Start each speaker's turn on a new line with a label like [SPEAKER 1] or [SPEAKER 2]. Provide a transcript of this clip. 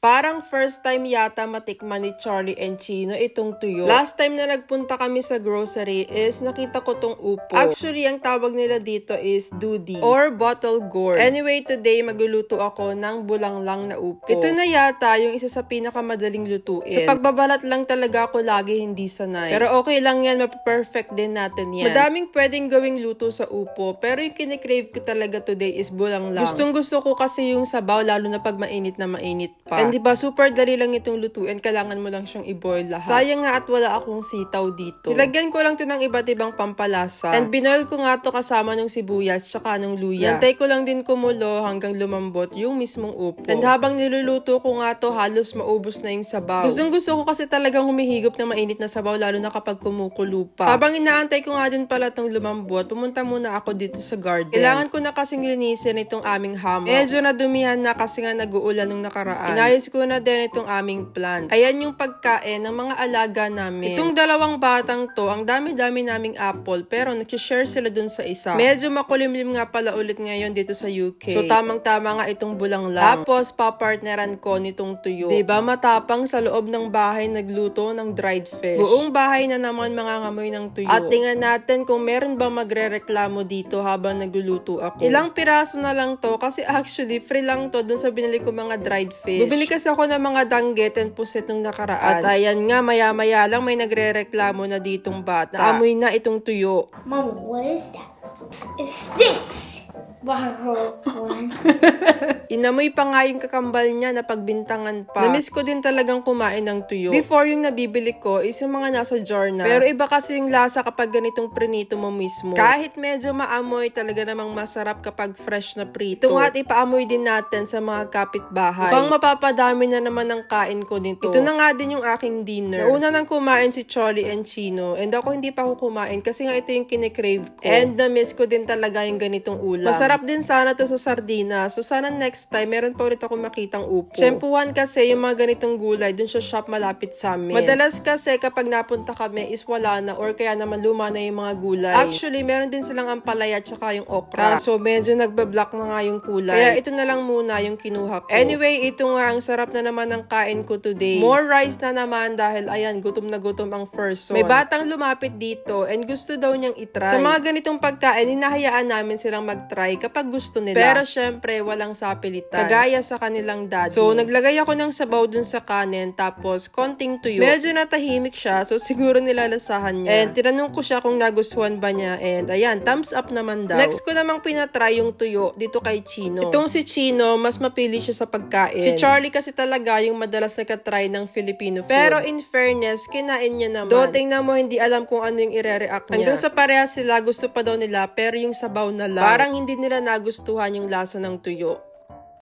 [SPEAKER 1] Parang first time yata matikman ni Charlie and Chino itong tuyo. Last time na nagpunta kami sa grocery is nakita ko tong upo. Actually, ang tawag nila dito is dudi or bottle gourd. Anyway, today magluluto ako ng bulanglang na upo. Ito na yata yung isa sa pinakamadaling lutuin. Sa pagbabalat lang talaga ako lagi hindi sanay. Pero okay lang yan, mapaperfect din natin yan. Madaming pwedeng gawing luto sa upo, pero yung kinikrave ko talaga today is bulanglang. Gustong gusto ko kasi yung sabaw, lalo na pag mainit na mainit pa. And diba, super dali lang itong lutuin. Kailangan mo lang siyang i-boil lahat. Sayang nga at wala akong sitaw dito. Nilagyan ko lang to ng iba't ibang pampalasa. And binoil ko nga to kasama ng sibuyas tsaka ng luya. Nantay ko lang din kumulo hanggang lumambot yung mismong upo. And habang niluluto ko nga to, halos maubos na yung sabaw. Gustong gusto ko kasi talagang humihigop ng mainit na sabaw, lalo na kapag kumukulo pa. Habang inaantay ko nga din pala tong lumambot, pumunta muna ako dito sa garden. Kailangan ko na kasing linisin itong aming hammock. Medyo nadumihan na kasi nga nag-uulan nung nakaraan. Inayos ko na din itong aming plants. Ayan yung pagkain ng mga alaga namin. Itong dalawang batang to, ang dami-dami naming apple, pero nag-share sila dun sa isa. Medyo makulimlim nga pala ulit ngayon dito sa UK. So tamang-tama nga itong bulanglang. Tapos papartneran ko nitong tuyo. Diba matapang sa loob ng bahay nagluto ng dried fish. Buong bahay na naman mangangamoy ng tuyo. At tingnan natin kung meron bang magrereklamo dito habang nagluluto ako. Ilang piraso na lang to kasi actually free lang to dun sa binili ko mga dried fish. Bumili kasi ako ng mga danggit and pusit nung nakaraan. At ayan nga, maya-maya lang may nagrereklamo na ditong bata. Naamoy na itong tuyo.
[SPEAKER 2] Mom, what is that? It stinks! One.
[SPEAKER 1] Inamoy pa nga yung kakambal niya na pagbintangan pa. Namiss ko din talagang kumain ng tuyo. Before yung nabibili ko is yung mga nasa jar na. Pero iba kasi yung lasa kapag ganitong prinito mo mismo. Kahit medyo maamoy, talaga namang masarap kapag fresh na prito. Ito nga at ipaamoy din natin sa mga kapitbahay. Mukhang mapapadami na naman ang kain ko nito. Ito na nga din yung aking dinner. Nauna nang kumain si Charlie and Chino. And ako hindi pa ako kumain kasi nga ito yung kinikrave ko. And namiss ko din talaga yung ganitong ulam. Masarap din sana to sa sardinas. So sana next time, meron pa ulit ako makitang upo. Tsempuhan kasi yung mga ganitong gulay dun sa shop malapit sa amin. Madalas kasi kapag napunta kami is wala na or kaya naman luma na yung mga gulay. Actually, meron din silang ampalaya tsaka yung okra. So medyo nagbablock na nga yung kulay. Kaya ito na lang muna yung kinuha ko. Anyway, ito nga ang sarap na naman ng kain ko today. More rice na naman dahil ayan, gutom na gutom ang first son. May batang lumapit dito and gusto daw niyang itry. Sa mga ganitong pagkain, hinahayaan namin silang mag-try kapag gusto nila. Pero syempre, walang sapilitan. Kagaya sa kanilang daddy. So, naglagay ako ng sabaw dun sa kanin, tapos konting tuyo. Medyo natahimik siya, so siguro nilalasahan niya. And tinanong ko siya kung nagustuhan ba niya, and ayan, thumbs up naman daw. Next ko namang pinatry yung tuyo dito kay Chino. Itong si Chino, mas mapili siya sa pagkain. Si Charlie kasi talaga yung madalas nakatry ng Filipino food. Pero in fairness, kinain niya naman. Do, tingnan mo, hindi alam kung ano yung ire-react niya. Hanggang sa parehas sila, gusto pa daw nila, pero yung sabaw na lang. Parang hindi nila nagustuhan yung lasa ng tuyo.